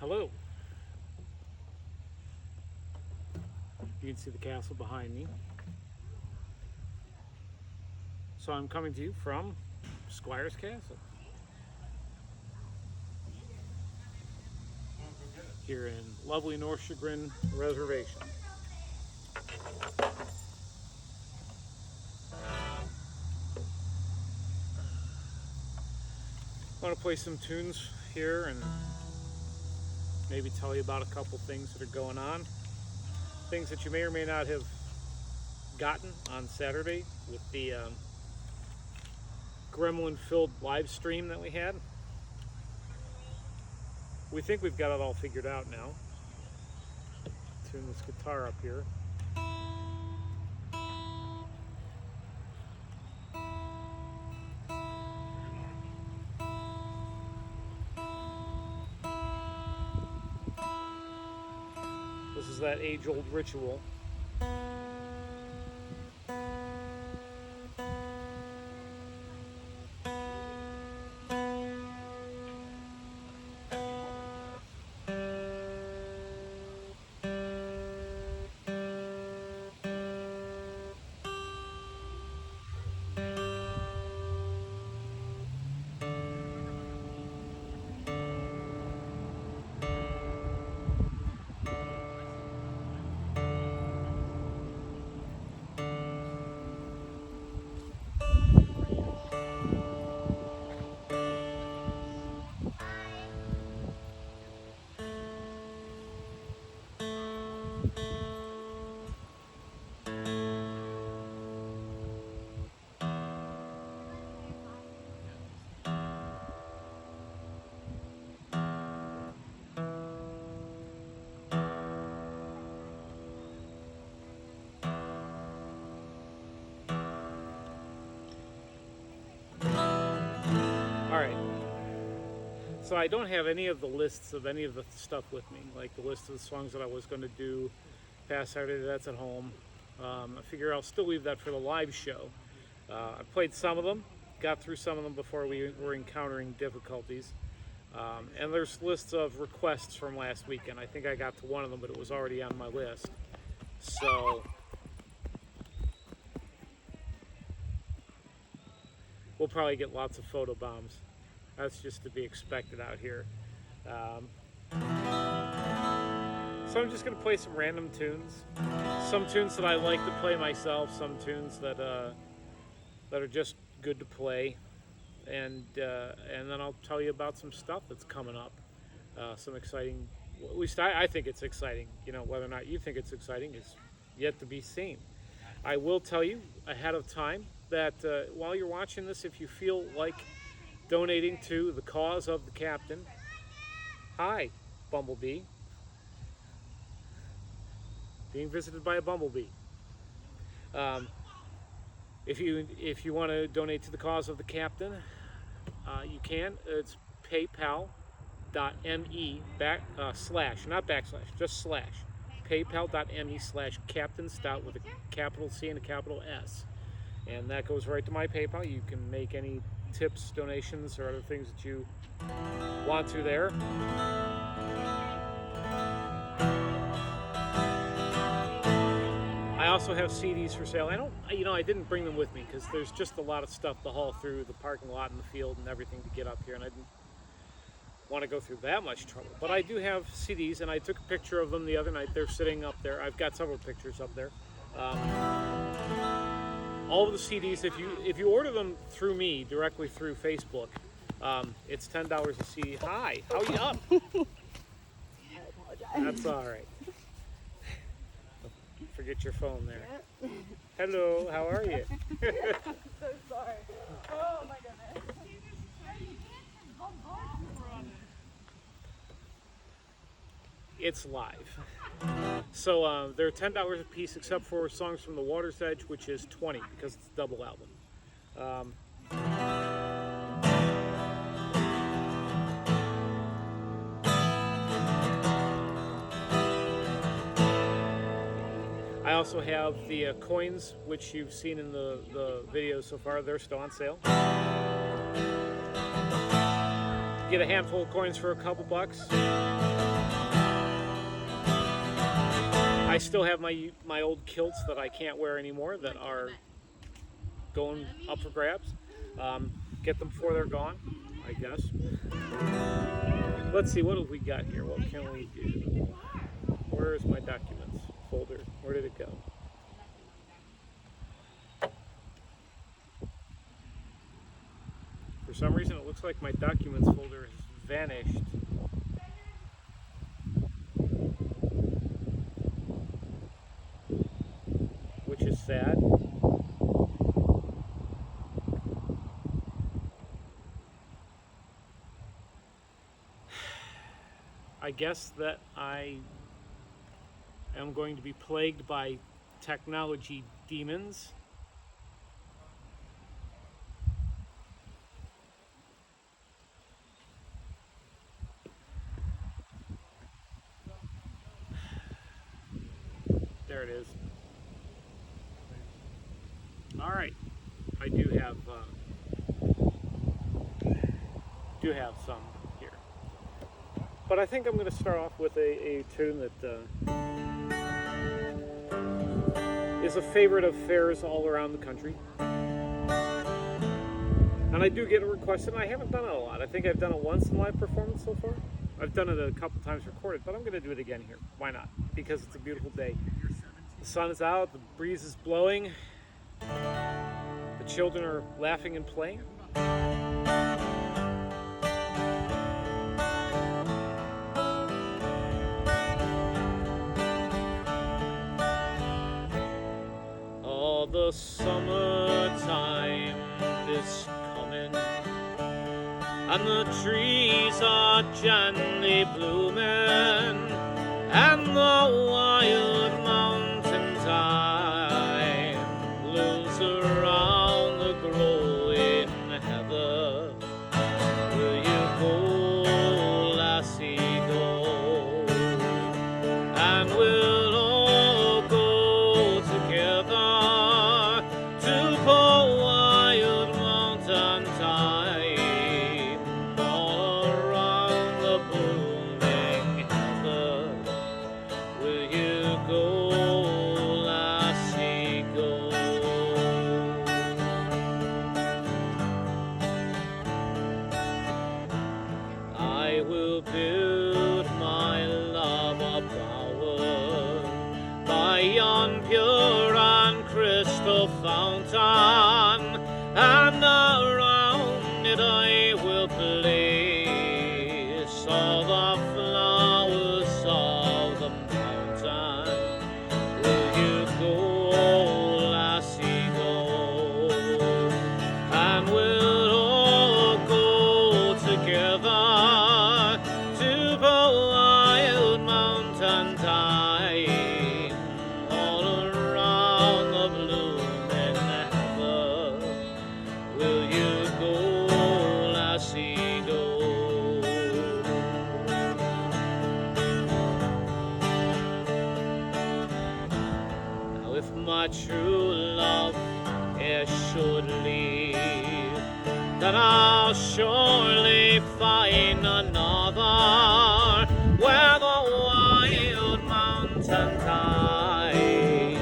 Hello. You can see the castle behind me. So I'm coming to you from Squire's Castle here in lovely North Chagrin Reservation. I want to play some tunes here and maybe tell you about a couple things that are going on. Things that you may or may not have gotten on Saturday with the gremlin-filled live stream that we had. We think we've got it all figured out now. Tune this guitar up here. This is that age-old ritual. Alright, so I don't have any of the lists of any of the stuff with me, like the list of the songs that I was going to do past Saturday. That's at home. I figure I'll still leave that for the live show. I played some of them, got through some of them before we were encountering difficulties. And there's lists of requests from last weekend. I think I got to one of them, but it was already on my list. So we'll probably get lots of photo bombs. That's just to be expected out here. So I'm just going to play some random tunes. Some tunes that I like to play myself, some tunes that are just good to play. And then I'll tell you about some stuff that's coming up. Some exciting, at least I think it's exciting. You know, whether or not you think it's exciting is yet to be seen. I will tell you ahead of time that while you're watching this, if you feel like donating to the cause of the captain, hi, Bumblebee. Being visited by a bumblebee. If you want to donate to the cause of the captain, you can. It's paypal.me not backslash, just slash. paypal.me/Captain Stout with a capital C and a capital S. And that goes right to my PayPal. You can make any tips, donations, or other things that you want to there. I also have CDs for sale. I didn't bring them with me because there's just a lot of stuff to haul through the parking lot and the field and everything to get up here, and I didn't want to go through that much trouble. But I do have CDs, and I took a picture of them the other night. They're sitting up there. I've got several pictures up there. All of the CDs, if you order them through me, directly through Facebook, it's $10 a CD. Hi, how are you up? I apologize. That's all right. Forget your phone there. Hello, how are you? I'm so sorry. Oh my goodness. It's live. So they're $10 a piece except for Songs from the Water's Edge, which is $20 because it's a double album. I also have the coins, which you've seen in the video so far. They're still on sale. Get a handful of coins for a couple bucks. I still have my old kilts that I can't wear anymore that are going up for grabs. Get them before they're gone, I guess. Let's see, what have we got here? What can we do? Where's my documents folder? Where did it go? For some reason, it looks like my documents folder has vanished. Which is sad. I guess that I am going to be plagued by technology demons. There it is. All right, I do have some here, but I think I'm going to start off with a tune that is a favorite of fairs all around the country, and I do get it requested. And I haven't done it a lot. I think I've done it once in live performance so far. I've done it a couple times recorded, but I'm going to do it again here. Why not? Because it's a beautiful day. The sun is out, the breeze is blowing, the children are laughing and playing. Oh, the summertime is coming, and the trees are gently blooming, and the wild mountain thyme blows around the growing heather. Will you go, lassie, go? And we'll all go together to the wild mountain thyme, all around the blooming heather. Will you go, lassie, go? I will build my love a bower by yon pure and crystal fountain, and around it I will place all the flowers of the mountain. Will you go, lassie, go? And we'll all go together to the wild mountain thyme, all around the blooming heather. Will you go, lassie, go? Now if my true love is should leave, then I'll surely find another where the wild mountain thyme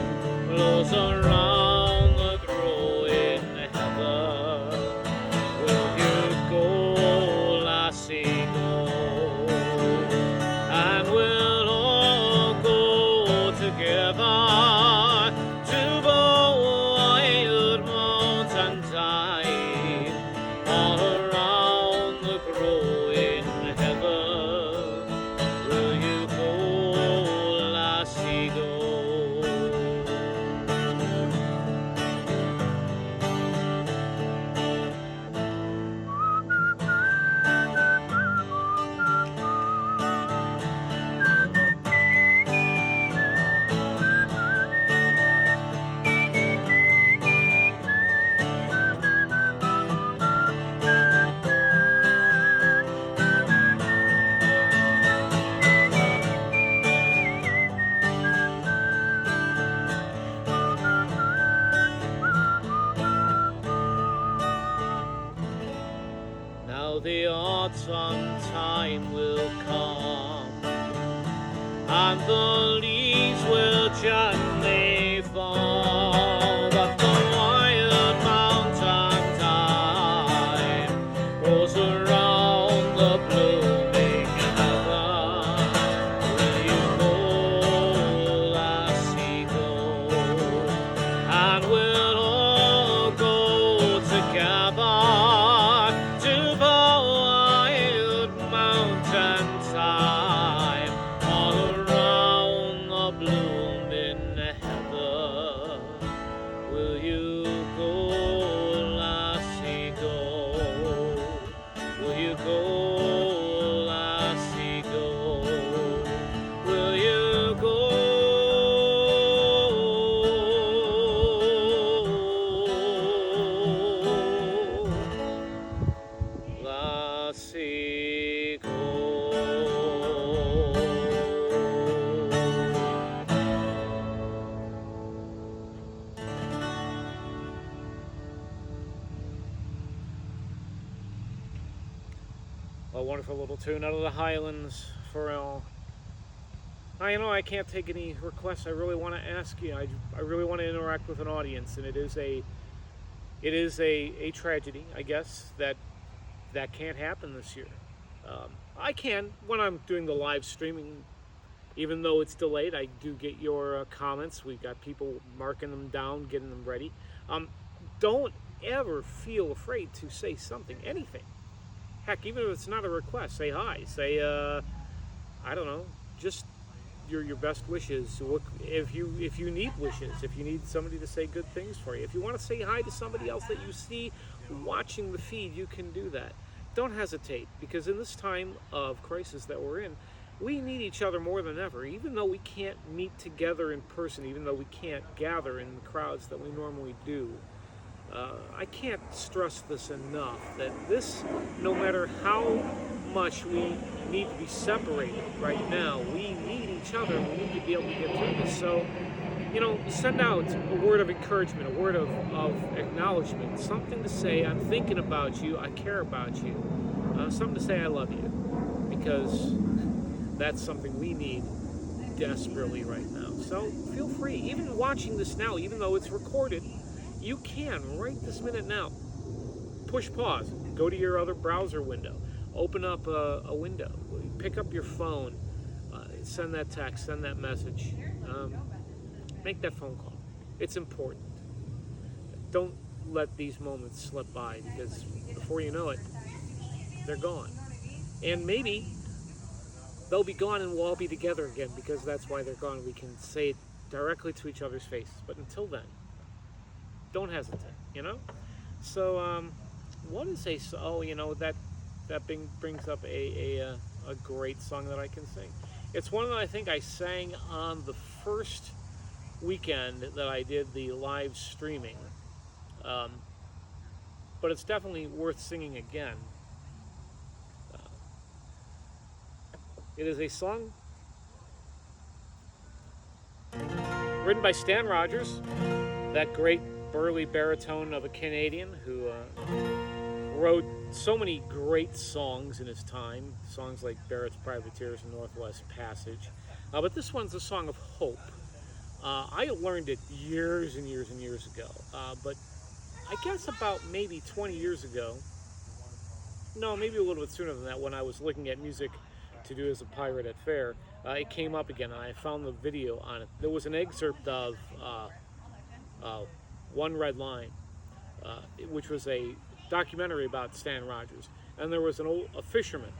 blows around the growing heather. Will you go, lassie, go? And we'll all go together to the wild mountain thyme, all around the growing heather. Will you go, lassie, go? Now the autumn time will come, and the leaves will gently fall, but the white mountain tide rolls around the blooming heather. Will you go, lassie, go? And we'll all go together to the white mountain tide, all around the blooming heather. Will you go, lassie, go? Will you go, lassie, go? Will you go, lassie, go? A wonderful little tune out of the Highlands for all. I can't take any requests. I really want to ask you. I really want to interact with an audience, and it is a tragedy, I guess, that can't happen this year. I can when I'm doing the live streaming, even though it's delayed. I do get your comments. We've got people marking them down, getting them ready. Don't ever feel afraid to say something, anything. Heck, even if it's not a request, say hi. Say, I don't know, just your best wishes. If you need wishes, if you need somebody to say good things for you, if you want to say hi to somebody else that you see watching the feed, you can do that. Don't hesitate, because in this time of crisis that we're in, we need each other more than ever. Even though we can't meet together in person, even though we can't gather in the crowds that we normally do, I can't stress this enough, that this, no matter how much we need to be separated right now, we need each other. We need to be able to get through this. So, send out a word of encouragement, a word of acknowledgement, something to say, I'm thinking about you, I care about you, something to say, I love you, because that's something we need desperately right now. So feel free, even watching this now, even though it's recorded, you can, right this minute now, push pause, go to your other browser window, open up a window, pick up your phone, send that text, send that message, make that phone call. It's important. Don't let these moments slip by, because before you know it, they're gone. And maybe they'll be gone and we'll all be together again, because that's why they're gone. We can say it directly to each other's faces. But until then, don't hesitate, So, what is that brings up a great song that I can sing. It's one that I think I sang on the first weekend that I did the live streaming. But it's definitely worth singing again. It is a song written by Stan Rogers, that great burly baritone of a Canadian who wrote so many great songs in his time, songs like Barrett's Privateers and Northwest Passage. But this one's a song of hope. I learned it years and years and years ago, but I guess about maybe 20 years ago, no, maybe a little bit sooner than that, when I was looking at music to do as a pirate at fair, it came up again, and I found the video on it. There was an excerpt of One Red Line, which was a documentary about Stan Rogers, and there was a fisherman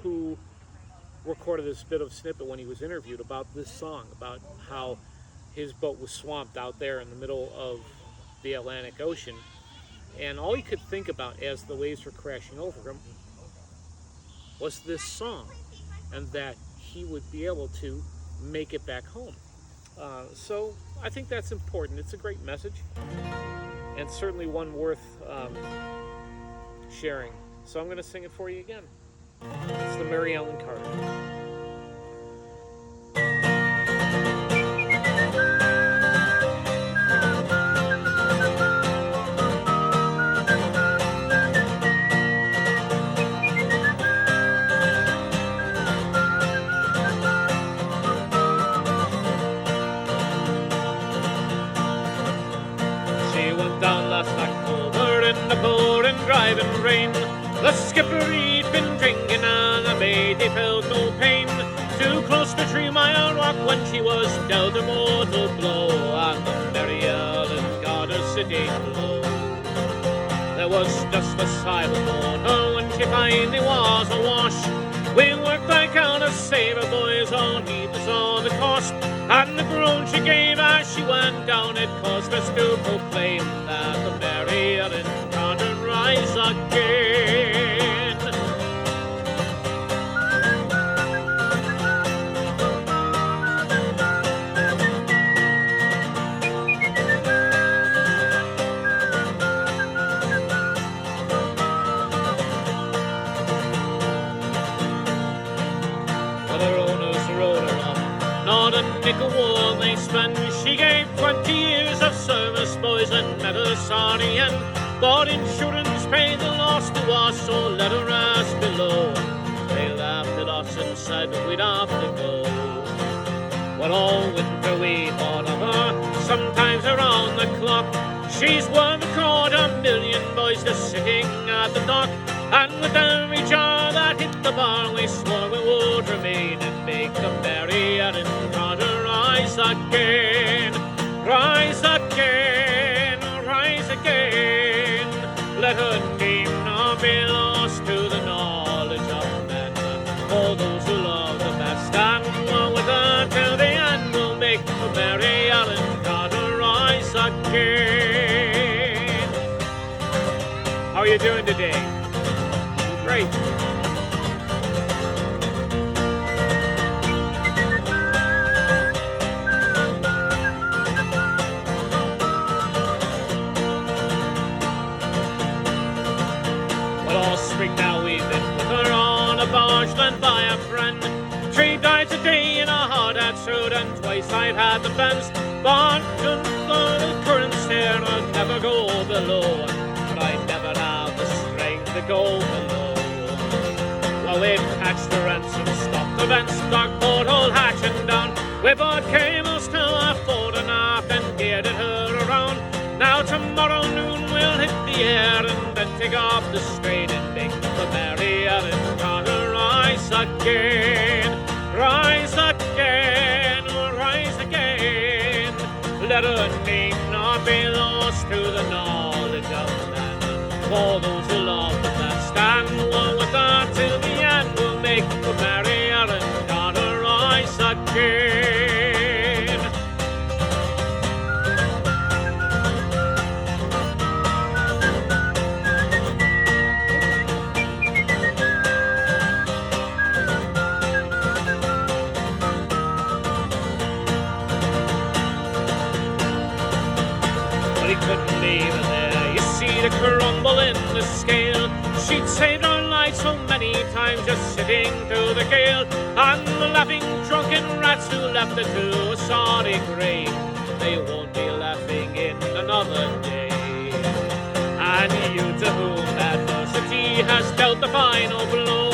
who recorded this bit of snippet when he was interviewed about this song, about how his boat was swamped out there in the middle of the Atlantic Ocean, and all he could think about as the waves were crashing over him was this song, and that he would be able to make it back home. So I think that's important. It's a great message, and certainly one worth sharing. So I'm going to sing it for you again. It's the Mary Ellen Carter. pouring driving rain. The skipper he'd been drinking and the mate he felt no pain. Too close to 3 Mile Rock when she was dealt a mortal blow, and the Mary Ellen got her sitting low. There was just a silence on her when she finally was awash. We worked like hell to save her, boys, all needless on the cost. And the groan she gave as she went down, it caused us to proclaim that the Mary Ellen can't rise again. Not a nickel war they spent. She gave 20 years of service, boys, and met her sorry end. But insurance paid the loss to us, so let her rest below. They laughed at us and said we'd have to go. Well, all winter we thought of her, sometimes around the clock. She's worth $250,000, boys, just sitting at the dock. And with every jar that hit the bar, we swore we would remain and make the Mary Ellen Carter rise again. Rise again, rise again. Let her name not be lost to the knowledge of men. For those who love the best and were with her till the end will make the Mary Ellen Carter rise again. How are you doing today? Great. Well, all spring now we've been with her on a barge lent by a friend. 3 nights a day in a hard hat suit, and twice I've had the bends. But the currents here and never go below. But I never have the strength to go below. Well, we patched the ransom, stopped the vents, dark porthole hatching down. We bought cables to our fore and aft and geared her around. Now tomorrow noon we'll hit the air and then take off the strain and make the Mary Ellen Carter rise again. Rise again, rise again. Let her name not be lost to the knowledge of man. For those who love the best and were with her till the end will make the Mary Ellen Carter rise again. But he couldn't leave her there. You see the crumble in the scale. She'd saved our lives so many times just sitting to the gale. And the laughing drunken rats who left her to a sorry grave, they won't be laughing in another day. And you to whom adversity has dealt the final blow,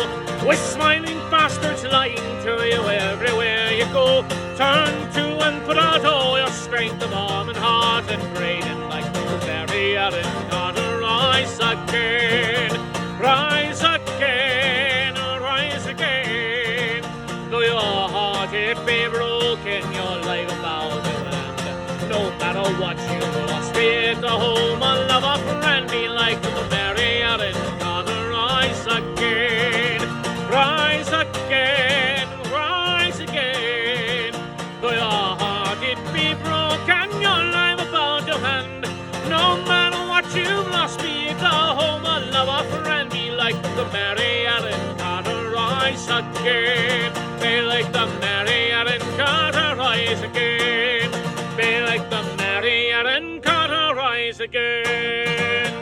with smiling bastards lying to you everywhere you go, turn to and put out all your strength of arm and heart and brain, and like the Mary Ellen Carter rise again. Rise again, rise again. Though your heart it be broken, your life about to end. No matter what you've lost, be it a home, a love, a friend, be like the Mary Ellen Carter rise again. Rise again, rise again. Though your heart it be broken, your life about to end. No matter what you've lost, be it a home, a love, a friend, be like the Mary Ellen Carter rise again. Be like the Mary Ellen Carter rise again. Be like the Mary Ellen Carter rise again.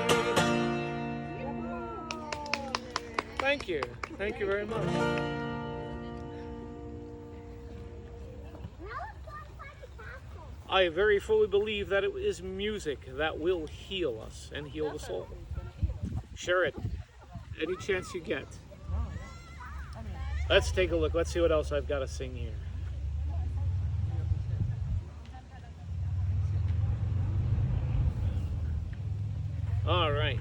Thank you. Thank you very much. I very fully believe that it is music that will heal us and heal the soul. Share it any chance you get. Let's take a look. Let's see what else I've got to sing here. All right.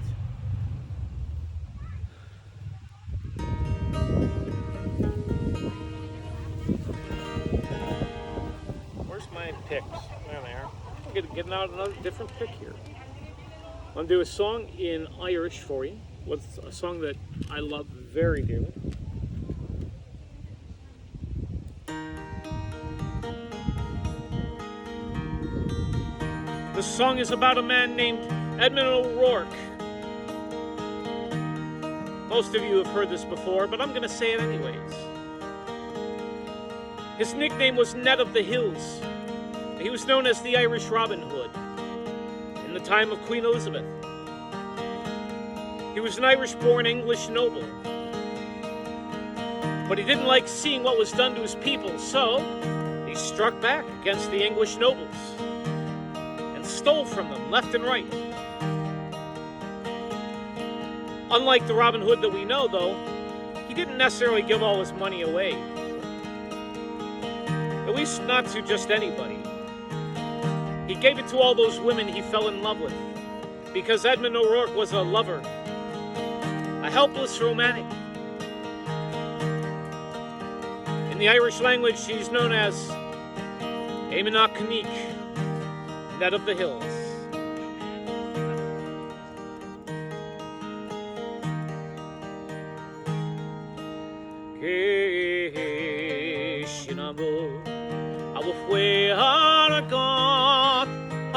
picks. There they are. Getting out another different pick here. I'm going to do a song in Irish for you. It's a song that I love very dearly. The song is about a man named Edmund O'Rourke. Most of you have heard this before, but I'm going to say it anyways. His nickname was Ned of the Hills. He was known as the Irish Robin Hood in the time of Queen Elizabeth. He was an Irish-born English noble, but he didn't like seeing what was done to his people, so he struck back against the English nobles and stole from them left and right. Unlike the Robin Hood that we know, though, he didn't necessarily give all his money away. At least not to just anybody. He gave it to all those women he fell in love with, because Edmund O'Rourke was a lover, a helpless romantic. In the Irish language, he's known as Éamon Canic, Ned of the Hills.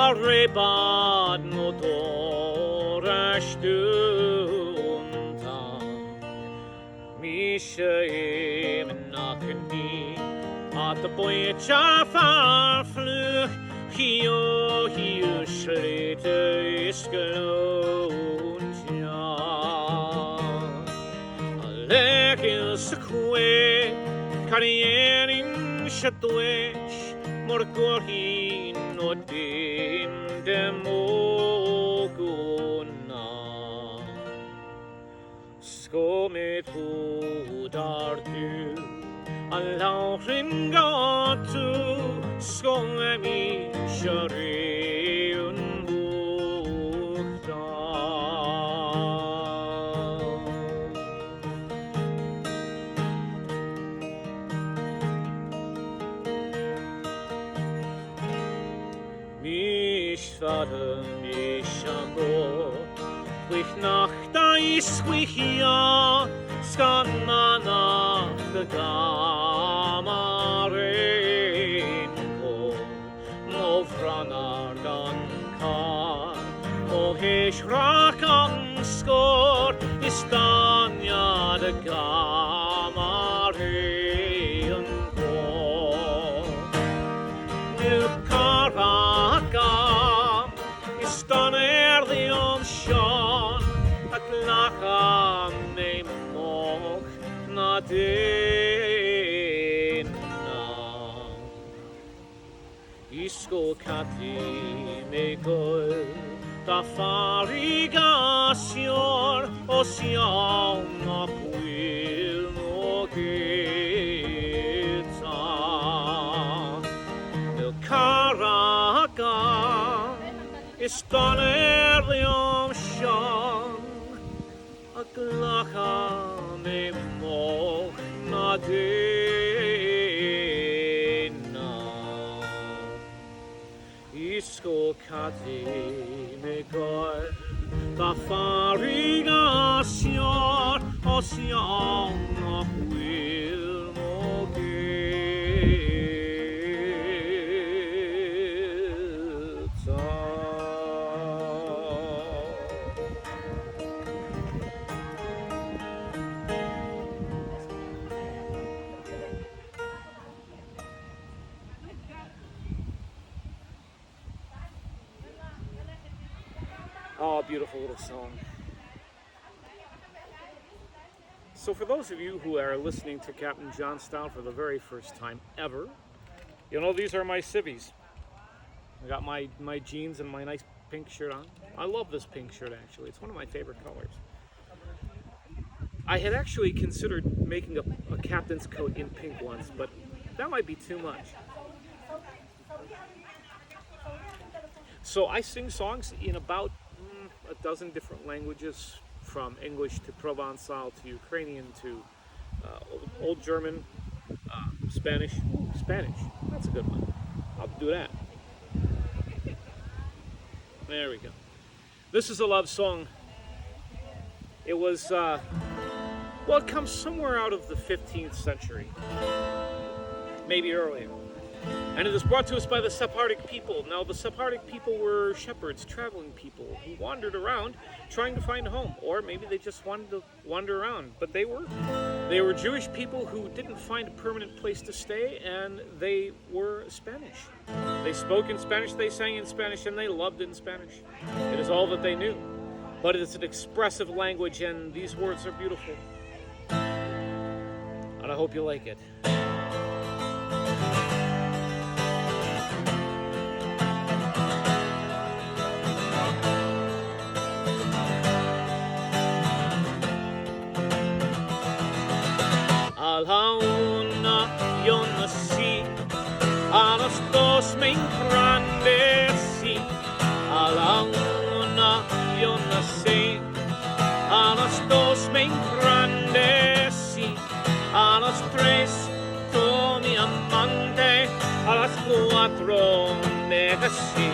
Rebad motorastunta Mishe menakeni at the boycha farflu hiu slete iskelonja Alekis kwe karierin shatwech morgorhin no dim demoguna Skomet hudartu Alaurin gatu Skolemi shareun bukta Vater Mishambo, with Nachta is with ya, Skanana the Gamarenko, Movranargan Kar, Mohesh Rakan Skor, Istanya the Gamarenko, Nukarakan. Dan the Sean at Lacha me moch na dena Isko kati me gol da farigasion o sian na puil no geta el caraca Istan Liam Shang a glacha me moch na dena Isko kati me gol da farigasion o sian na huil mo Oh, beautiful little song. So for those of you who are listening to Captain John Style for the very first time ever, you know these are my civvies. I got my jeans and my nice pink shirt on. I love this pink shirt actually. It's one of my favorite colors. I had actually considered making a captain's coat in pink once, but that might be too much. So I sing songs in about a dozen different languages, from English to Provençal to Ukrainian to Old German, Spanish. Spanish, that's a good one. I'll do that. There we go. This is a love song. It was, well, it comes somewhere out of the 15th century, maybe earlier. And it is brought to us by the Sephardic people. Now, the Sephardic people were shepherds, traveling people who wandered around trying to find a home, or maybe they just wanted to wander around. But they were Jewish people who didn't find a permanent place to stay, and they were Spanish. They spoke in Spanish, they sang in Spanish, and they loved in Spanish. It is all that they knew. But it's an expressive language, and these words are beautiful. And I hope you like it. A la una yo nací, a las dos me engrandecí. A la una yo nací, a las dos me engrandecí. A las tres tú mi amante, a las cuatro me casé.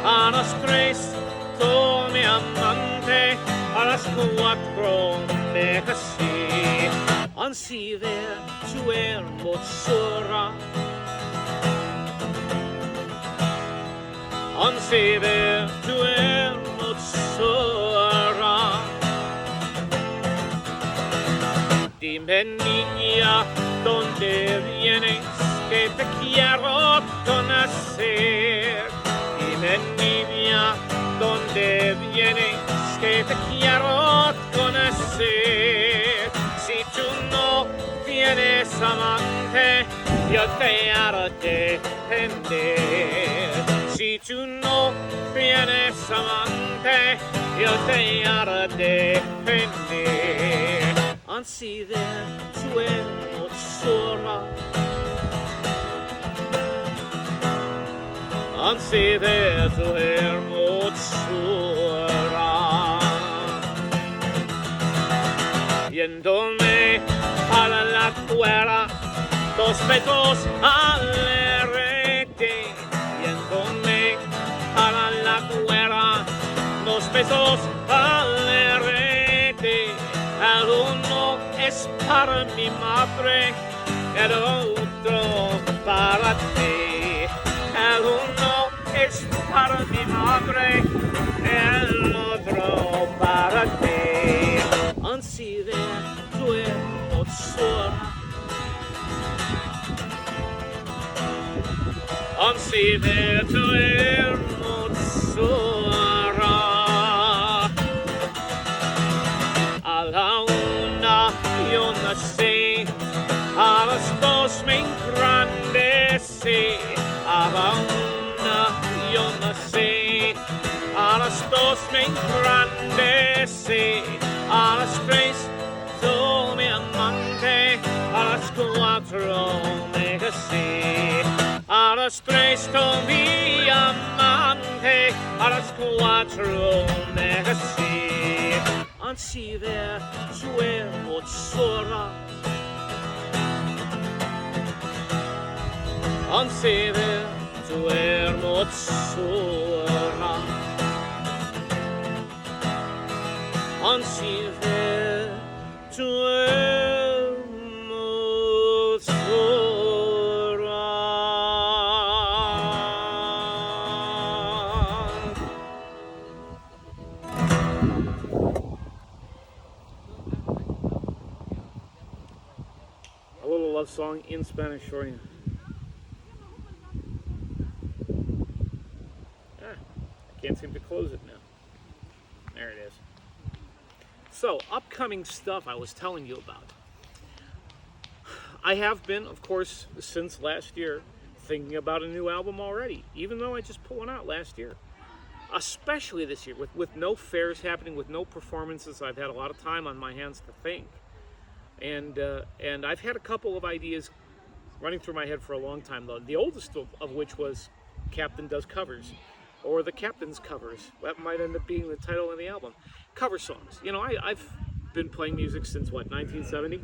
A las tres tú mi amante, a las cuatro me casé. Ansiver tu hermosura, ansiver tu hermosura. Dime niña, ¿dónde vienes? Que te quiero conocer. Dime niña, ¿dónde vienes? Que te quiero conocer. Si tú no tienes amante, yo te haré depender. Si tú no tienes amante, yo te haré depender. Consider tu hermosura, consider tu hermosura. Yéndome a la cuerda, dos besos al rete. Yéndome a la cuerda, dos besos al rete. El uno es para mi madre, el otro para ti. El uno es para mi madre, el otro para ti. Consider tu hermosura, consider tu hermosura. A la una yo nací, a las dos me engrandecí. A la una yo nací, a las dos me engrandecí. A las tres tú mi amante, a las cuatro me casé. A las tres tú mi amante, a las cuatro me casé. Consider tu hermosura, consider tu hermosura, consider tu hermosura. A little love song in Spanish for you. I can't seem to close it now. There it is. So, upcoming stuff I was telling you about. I have been, of course, since last year, thinking about a new album already, even though I just put one out last year. Especially this year, with no fairs happening, with no performances. I've had a lot of time on my hands to think. And I've had a couple of ideas running through my head for a long time, though. The oldest of which was Captain Does Covers, or The Captain's Covers. That might end up being the title of the album. Cover songs. You know, I've been playing music since, what, 1970?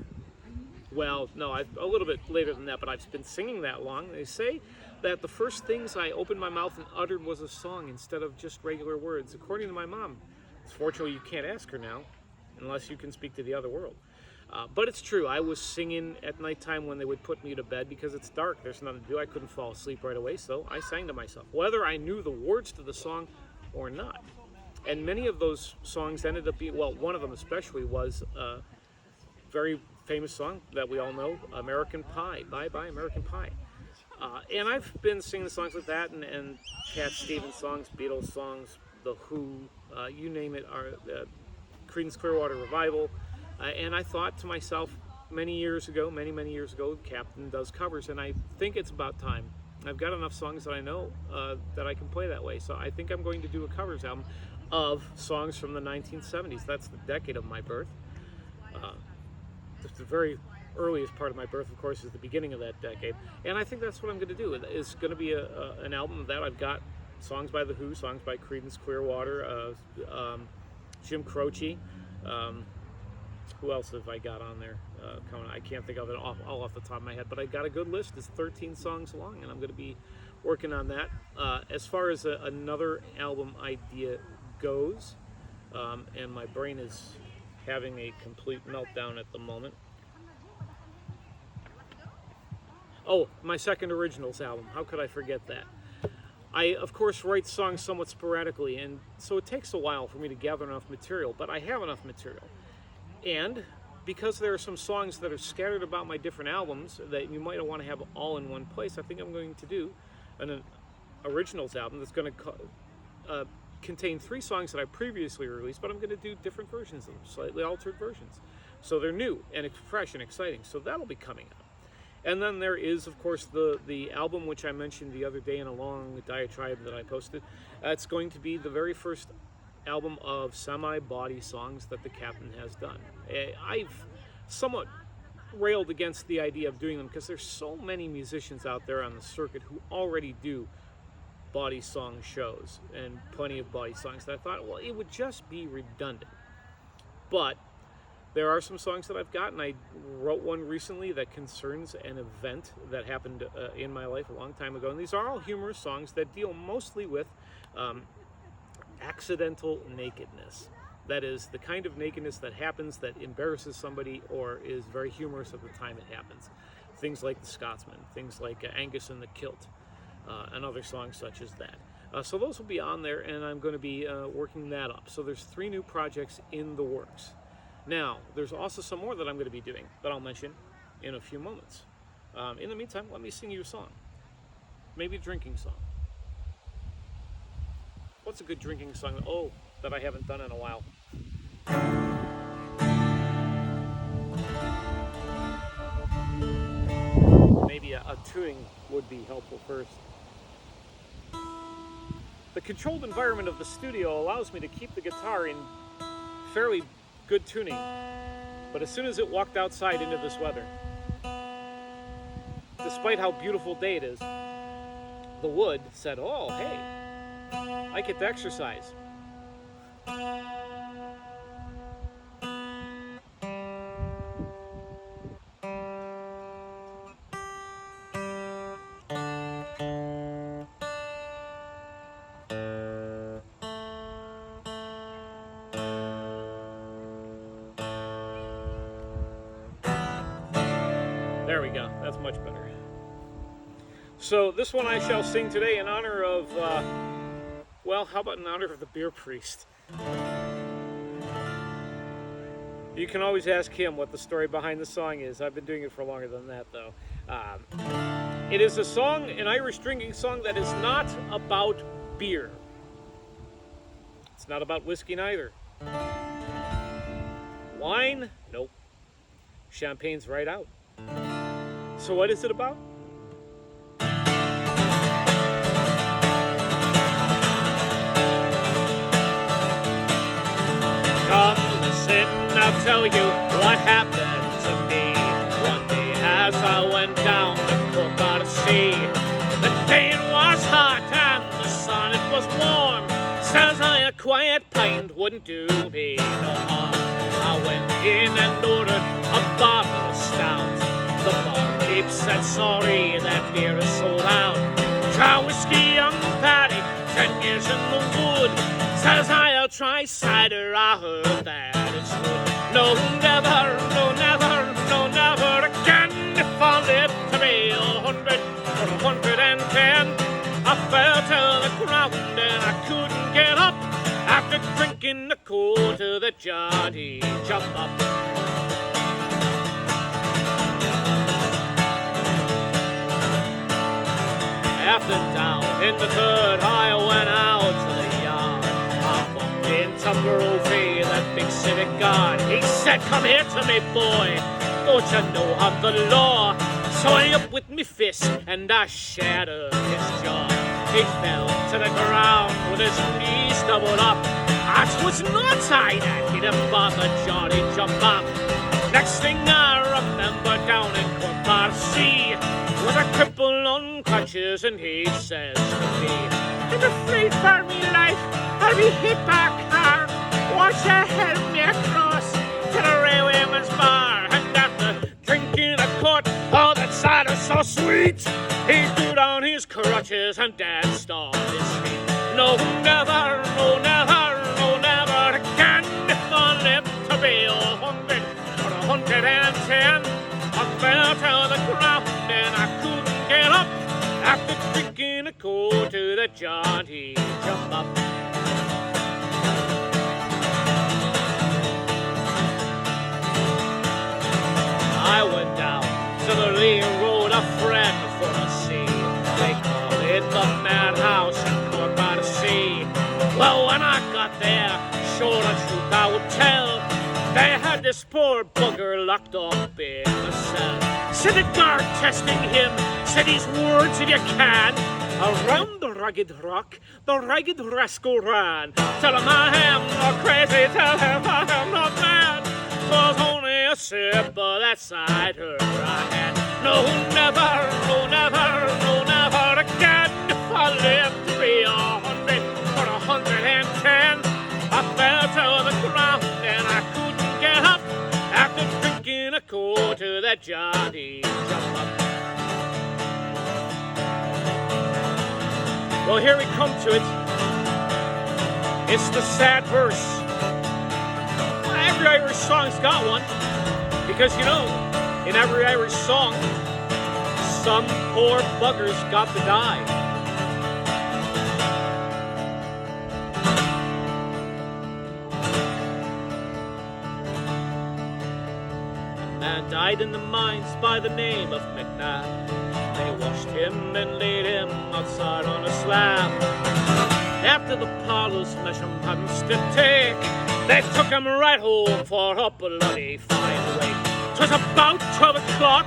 Well, no, a little bit later than that, but I've been singing that long. They say that the first things I opened my mouth and uttered was a song instead of just regular words, according to my mom. Fortunately, you can't ask her now, unless you can speak to the other world. But it's true, I was singing at nighttime when they would put me to bed because it's dark, there's nothing to do, I couldn't fall asleep right away, so I sang to myself, whether I knew the words to the song or not. And many of those songs ended up being, well, one of them especially was a very famous song that we all know, American Pie, Bye Bye American Pie. And I've been singing songs like that and Cat Stevens songs, Beatles songs, The Who, you name it, Creedence Clearwater Revival. And I thought to myself many years ago, Captain does covers, and I think it's about time. I've got enough songs that I know that I can play that way. So I think I'm going to do a covers album of songs from the 1970s. That's the decade of my birth. The very earliest part of my birth, of course, is the beginning of that decade. And I think that's what I'm going to do. It's going to be an album of that. I've got songs by The Who, songs by Creedence Clearwater, Jim Croce. Who else have I got on there? I can't think of it all off the top of my head, but I got a good list. It's 13 songs long, and I'm going to be working on that. As far as another album idea goes, and my brain is having a complete meltdown at the moment. Oh, my second originals album. How could I forget that? I, of course, write songs somewhat sporadically, and so it takes a while for me to gather enough material, but I have enough material. And because there are some songs that are scattered about my different albums that you might want to have all in one place, I think I'm going to do an originals album that's going to contain 3 songs that I previously released, but I'm going to do different versions of them, slightly altered versions. So they're new and fresh and exciting, so that'll be coming out. And then there is, of course, the album which I mentioned the other day in a long diatribe that I posted. It's going to be the very first album of semi-body songs that the Captain has done. I've somewhat railed against the idea of doing them because there's so many musicians out there on the circuit who already do body song shows and plenty of body songs that I thought, well, it would just be redundant. But there are some songs that I've got, and I wrote one recently that concerns an event that happened in my life a long time ago. And these are all humorous songs that deal mostly with accidental nakedness. That is, the kind of nakedness that happens that embarrasses somebody or is very humorous at the time it happens. Things like The Scotsman, things like Angus and the Kilt, and other songs such as that. So those will be on there, and I'm going to be working that up. So there's 3 new projects in the works. Now, there's also some more that I'm going to be doing that I'll mention in a few moments. In the meantime, let me sing you a song. Maybe a drinking song. What's a good drinking song? Oh, that I haven't done in a while. Maybe a tuning would be helpful first. The controlled environment of the studio allows me to keep the guitar in fairly good tuning, but as soon as it walked outside into this weather, despite how beautiful day it is, the wood said, oh, hey, I get to exercise. There we go, that's much better. So this one I shall sing today in honor of, well, how about in honor of the beer priest? You can always ask him what the story behind the song is. I've been doing it for longer than that, though. It is a song, an Irish drinking song, that is not about beer. It's not about whiskey neither. Wine? Nope. Champagne's right out. So what is it about? Come listen, I'll tell you what happened to me. One day as I went down the Crook by the sea, the day it was hot and the sun it was warm. Says a quiet pint wouldn't do me no harm. I went in and ordered a bottle of stout. The barkeep said sorry, that beer is sold out. whiskey young Patty, 10 years in the wood. Says I'll try cider, I heard that it's good. No, never, no, never, no, never again. If I live to be 100 or 110, I fell to the ground and I couldn't get up. After drinking the cold to the Johnny jump up. After down in the third, I went out to the yard. I bumped into Murphy, that big civic guard. He said, come here to me, boy. Don't you know I'm the law? So I up with me fist and I shattered his jaw. He fell to the ground with his knees doubled up. I was not tied that he didn't bother Johnny jump up. Next thing I remember, down in Corpar Sea was a cripple on crutches, and he says to me, I'm afraid for me life, I'll be hit by a car. Won't you help me across to the railwayman's bar? And after drinking a quart, oh, that cider's so sweet, he threw down his crutches and danced on his feet. No, never, no, never, no, never again. If I live to be 100 or 110, I fell to the ground and I couldn't get up. After drinking a cold to the Johnny jump up. I went down to the Lee Road, a friend for a see. They call it the madhouse in Cork by the Sea. Well, when I got there, sure the truth I would tell, they had this poor bugger locked up in a cell. Said the guard testing him, said these words if you can. Around the rugged rock, the ragged rascal ran. Tell him I am not crazy, tell him I am not mad. 'Twas only a sip of that cider I had. No, never, no, never, no, never again. If I live to be 100 or 110, I fell to the ground and I couldn't get up. After drinking a cold to that Johnny jump up. Well, here we come to it. It's the sad verse. Every Irish song's got one. Because, you know, in every Irish song, some poor bugger's got to die. A man died in the mines by the name of McNabb. They washed him and laid him outside on a slab. After the parlour's measurements to take, they took him right home for a bloody fine wake. 'Twas about 12 o'clock,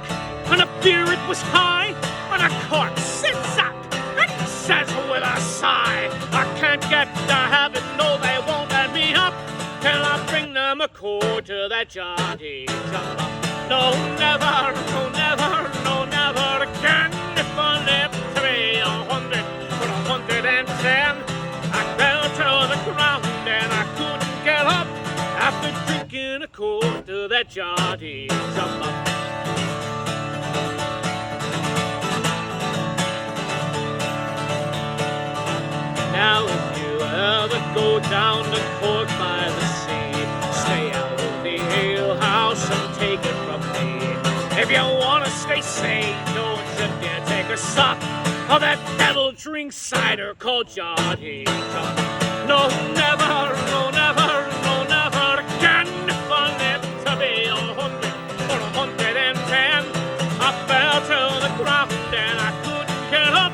and the beer it was high, and a cork sits up, and he says with a sigh, I can't get to heaven, no, they won't let me up, till I bring them a quart to that Johnny jump up. No, never, no, never, no, never again. If I live to be 100 or 110, I fell to the ground and I couldn't get up. After drinking a quart to that Johnny jump up. Now if you ever go down to Cork by the sea, stay out of the ale house and take it from me. If you want to stay sane, don't you dare take a sup of that devil drink cider called Johnny Jump. No, never, no, never, no, never again. If I live to be 100 or 110, I fell to the ground and I couldn't get up.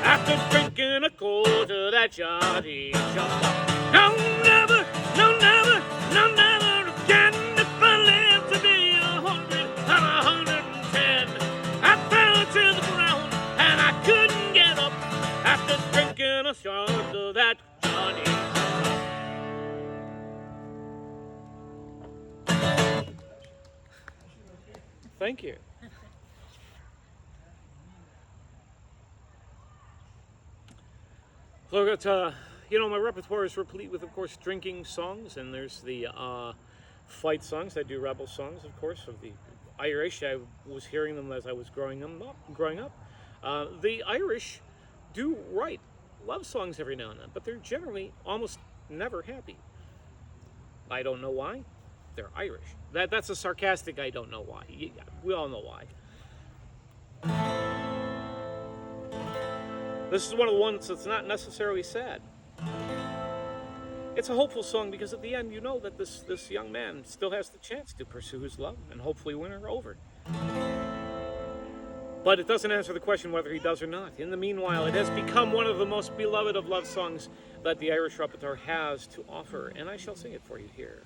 After drinking a quart to that Johnny Jump up. No, never, no, never, no, never again. If I live to be 100 and 110, I fell to the ground and I couldn't get up. After drinking a shot to that Johnny Jump up. Thank you. Look at, you know, my repertoire is replete with, of course, drinking songs, and there's the fight songs. I do rebel songs, of course, of the Irish. I was hearing them as I was growing up. The Irish do write love songs every now and then, but they're generally almost never happy. I don't know why. They're Irish. That's a sarcastic I don't know why. We all know why. This is one of the ones that's not necessarily sad. It's a hopeful song because at the end you know that this young man still has the chance to pursue his love and hopefully win her over. But it doesn't answer the question whether he does or not. In the meanwhile, it has become one of the most beloved of love songs that the Irish repertoire has to offer, and I shall sing it for you here.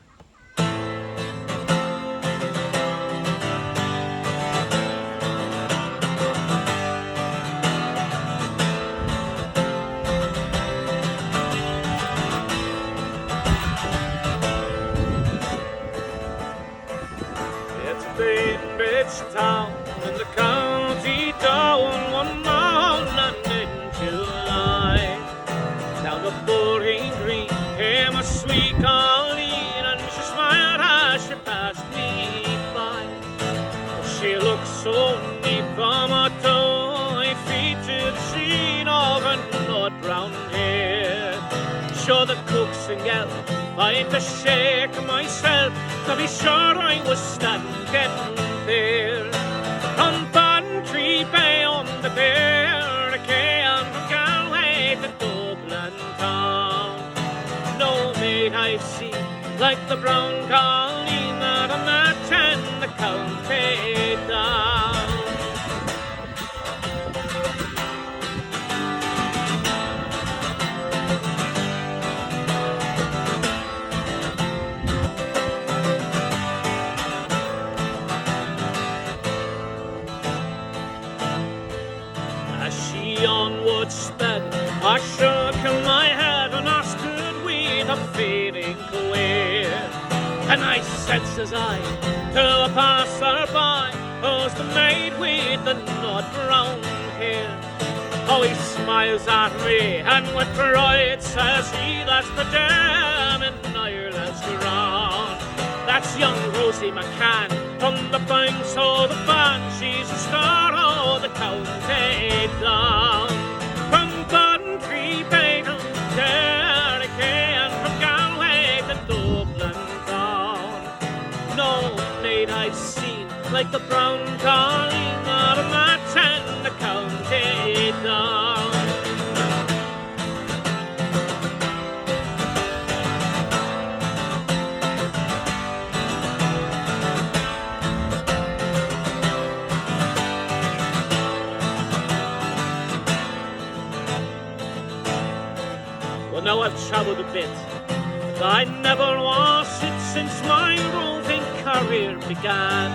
It's a Bainbridge town in the county down one morning in July. Down the bowling green came a sweet Colleen, and she smiled as she passed me by. She looked so neat from her toe feet to the sheen of her nut brown hair. Sure the coaxing gal, I'd to shake myself to be sure I was standing there. On Bantry Bay on the Bear, I came from Galway to Dublin town. No maid I've seen like the brown Colleen that I met in the county down. Onward sped, I shook my head and I stood with a feeling queer. And I said, says I, to a passer-by, who's the maid with the nut brown hair? Oh, he smiles at me, and with pride says he, that's the dame in Ireland's ground. That's young Rosie McCann from the banks of the Ban. She's the star of the county down. From Bantry Bay to Derry, and from Galway to Dublin town. No maid I've seen like the brown Colleen that I met in the county down. Well, now I've travelled a bit, but I never was it since my roving career began.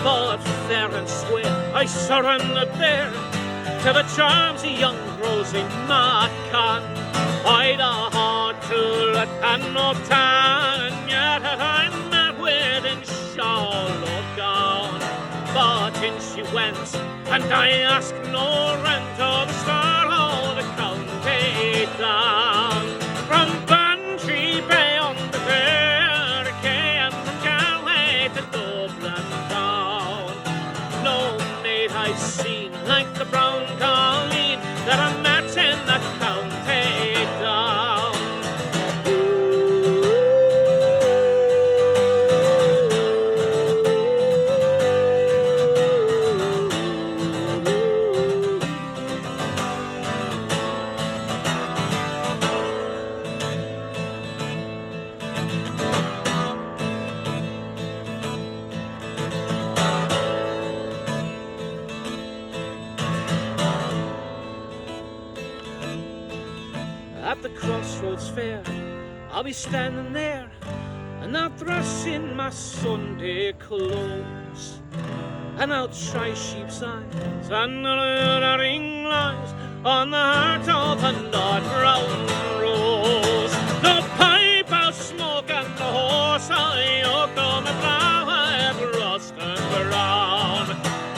But fair and square, I surrendered there to the charms of young Rosie McCann. I'd a heart to let and no tan, and yet I met with in shawl of gown. But in she went, and I asked no rent of the star of the county down. From Bantry Bay on the Bear, came from Galway to Dublin town. No maid I've seen like the brown Colleen that I met in that county down. At the crossroads fair, I'll be standing there, and I'll dress in my Sunday clothes, and I'll try sheep's eyes and the ring lies on the heart of a nut brown rose. The pipe I'll smoke and the horse I'll yoke on the flower rust and brown,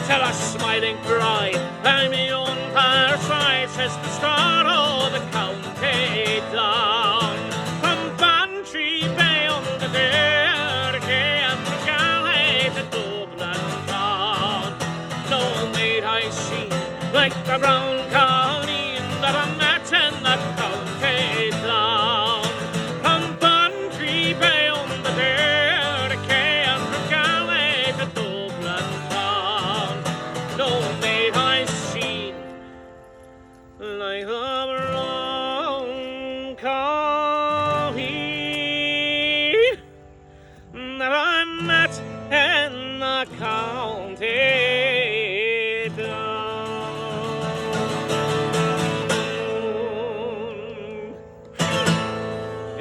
till a smiling bride and me own fireside says the star of the county down. From Bantry Bay on the Dare, came from Galway to Dublin town. No maid I see like the brown Colleen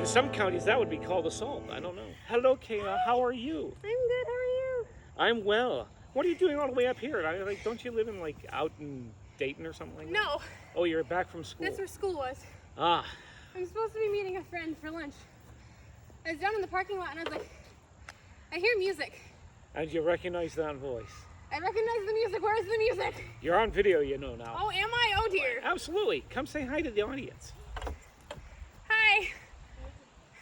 In some counties, that would be called assault. I don't know. Hello, Kayla. How are you? I'm good. How are you? I'm well. What are you doing all the way up here? Don't you live in out in Dayton or something like that? No, Oh, you're back from school. that's where school was. Ah. I'm supposed to be meeting a friend for lunch. I was down in the parking lot and I was like, I hear music. And you recognize that voice. I recognize the music. Where's the music? You're on video, you know now. Oh, am I? Oh dear. Absolutely. Come say hi to the audience. Hi.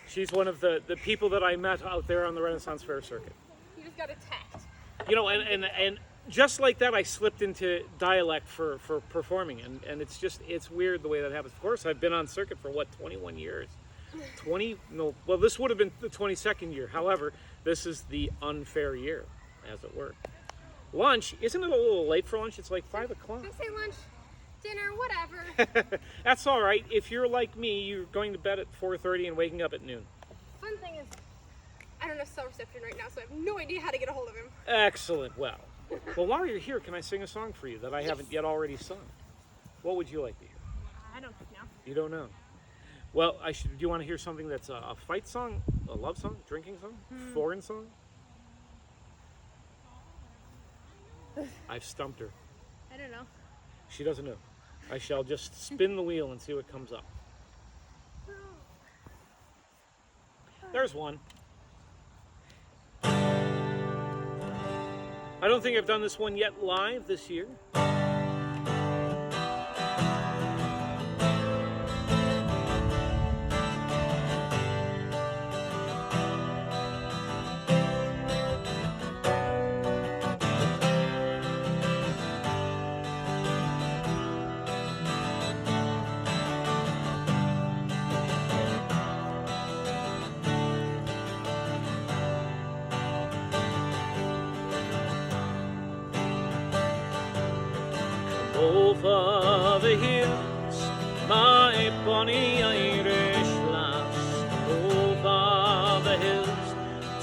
She's one of the people that I met out there on the Renaissance Fair circuit. You just got attacked. You know, and just like that, I slipped into dialect for performing, and it's weird the way that happens. Of course, I've been on circuit for 21 years. This would have been the 22nd year. However, this is the unfair year, as it were. Lunch, isn't it a little late for lunch? It's like 5 o'clock. Did I say lunch, dinner, whatever? That's all right. If you're like me, you're going to bed at 4:30 and waking up at noon. Fun thing is, I don't have cell reception right now, so I have no idea how to get a hold of him. Excellent. Well, while you're here, can I sing a song for you that I haven't yet already sung? What would you like to hear? I don't know. You don't know? Well, do you want to hear something that's a fight song, a love song, drinking song, foreign song? I've stumped her. I don't know. She doesn't know. I shall just spin the wheel and see what comes up. There's one. I don't think I've done this one yet live this year. Over the hills, my bonny Irish lass, over the hills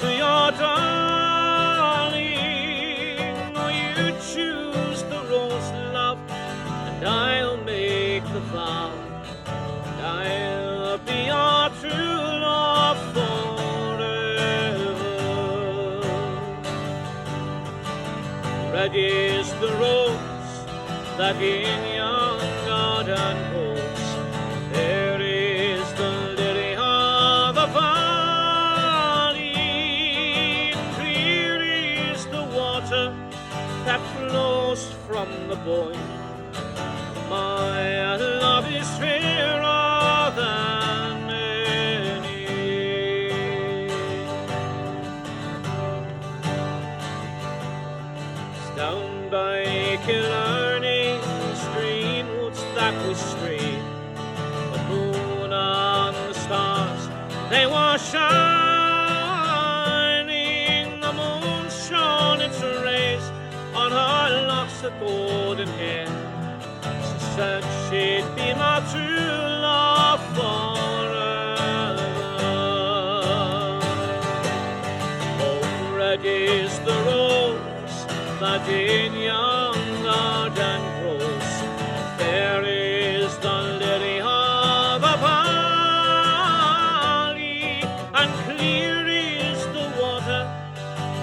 to your darling. Oh, you choose the rose, love, and I'll make the vow, and I'll be your true love forever. Red is the rose that in young garden grows. There is the lily of the valley. Clear is the water that flows from the Boyne. My love is fairer than any. It's down by Killarney that we stray, the moon and the stars, they were shining. The moon shone its rays on her locks of golden hair. She said she'd be my true love forever. Oh, red is the rose that in young garden grows. There is the lily of the valley, and clear is the water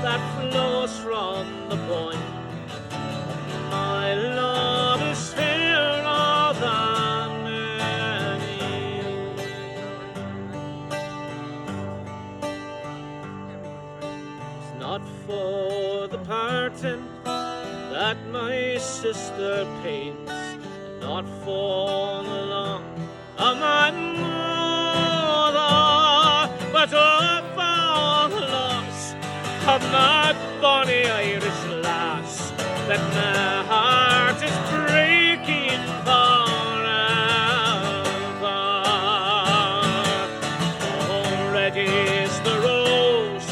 that flows from the Boyne. My love is fairer than any. It's not for the parting that my sister paints, not for the love of my mother, but for the loss of my bonny Irish lass, that my heart is breaking forever. Oh, red is the rose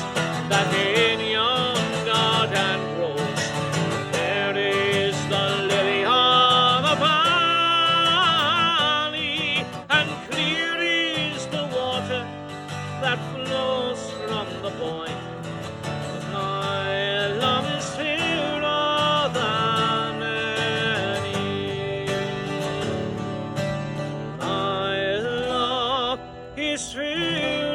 that in young garden grows. There is the lily of the valley, and clear is the water that flows from the Boyne. But my love is fairer than any. My love is fairer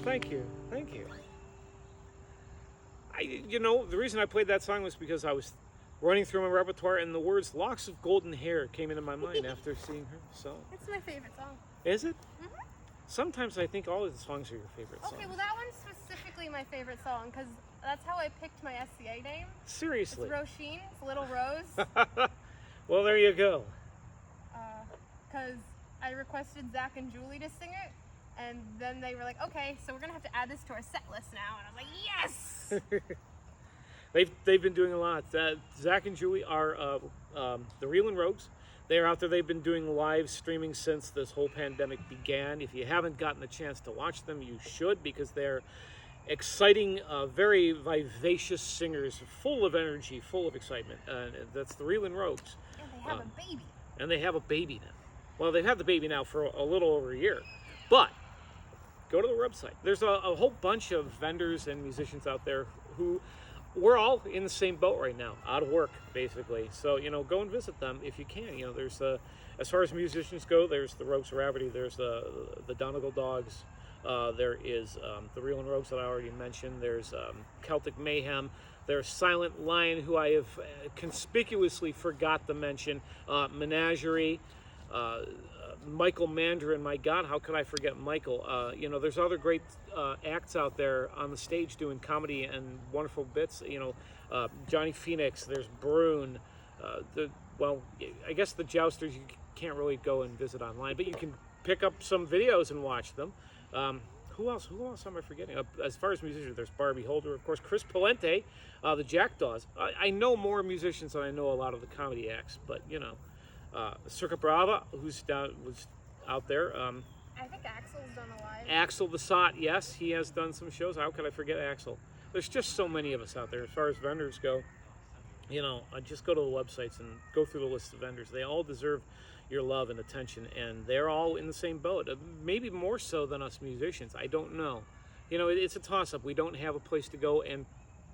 thank you. Thank you. The reason I played that song was because I was running through my repertoire and the words "locks of golden hair" came into my mind after seeing her. So. It's my favorite song. Is it? Mm-hmm. Sometimes I think all of the songs are your favorite songs. Okay, well that one's specifically my favorite song because that's how I picked my SCA name. Seriously. It's Roisin. It's Little Rose. Well, there you go. Because I requested Zach and Julie to sing it, and then they were like, okay, so we're gonna have to add this to our set list now, and I was like, yes. They've been doing a lot. Zach and Julie are the Reeling Rogues. They're out there. They've been doing live streaming since this whole pandemic began. If you haven't gotten a chance to watch them, you should, because they're exciting, very vivacious singers, full of energy, full of excitement. That's the Reeling Rogues. And they have a baby. And they have a baby now. Well, they've had the baby now for a little over a year. But go to the website. There's a whole bunch of vendors and musicians out there who we're all in the same boat right now, out of work, basically. So, go and visit them if you can. There's as far as musicians go, there's the Rogues of Rafferty, there's the Donegal Dogs, there is the Reeling Rogues that I already mentioned, there's Celtic Mayhem, there's Silent Lion, who I have conspicuously forgot to mention, Menagerie, Michael Mandarin. My God, how could I forget Michael? There's other great acts out there on the stage doing comedy and wonderful bits. Johnny Phoenix, there's Brune. I guess the Jousters you can't really go and visit online, but you can pick up some videos and watch them. Who else am I forgetting? As far as musicians, there's Barbie Holder, of course, Chris Palente, the Jackdaws. I know more musicians than I know a lot of the comedy acts, but Circa Brava, was out there. I think Axel's done a live. Axel the Sot, yes, he has done some shows. How could I forget Axel? There's just so many of us out there. As far as vendors go, I just go to the websites and go through the list of vendors. They all deserve your love and attention, and they're all in the same boat. Maybe more so than us musicians. I don't know. It's a toss-up. We don't have a place to go and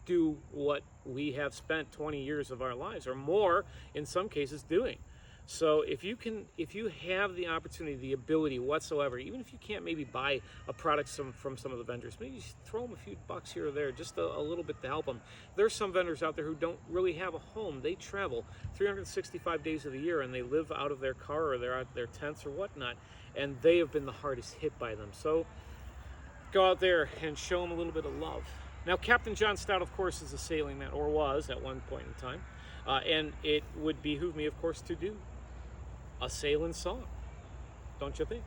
do what we have spent 20 years of our lives, or more in some cases, doing. So if you have the opportunity, the ability whatsoever, even if you can't maybe buy a product from some of the vendors, maybe just throw them a few bucks here or there, just a little bit to help them. There's some vendors out there who don't really have a home. They travel 365 days of the year, and they live out of their car, or they're out their tents or whatnot, and they have been the hardest hit by them. So go out there and show them a little bit of love. Now, Captain John Stout, of course, is a sailing man, or was at one point in time, and it would behoove me, of course, to do a sailing song, don't you think?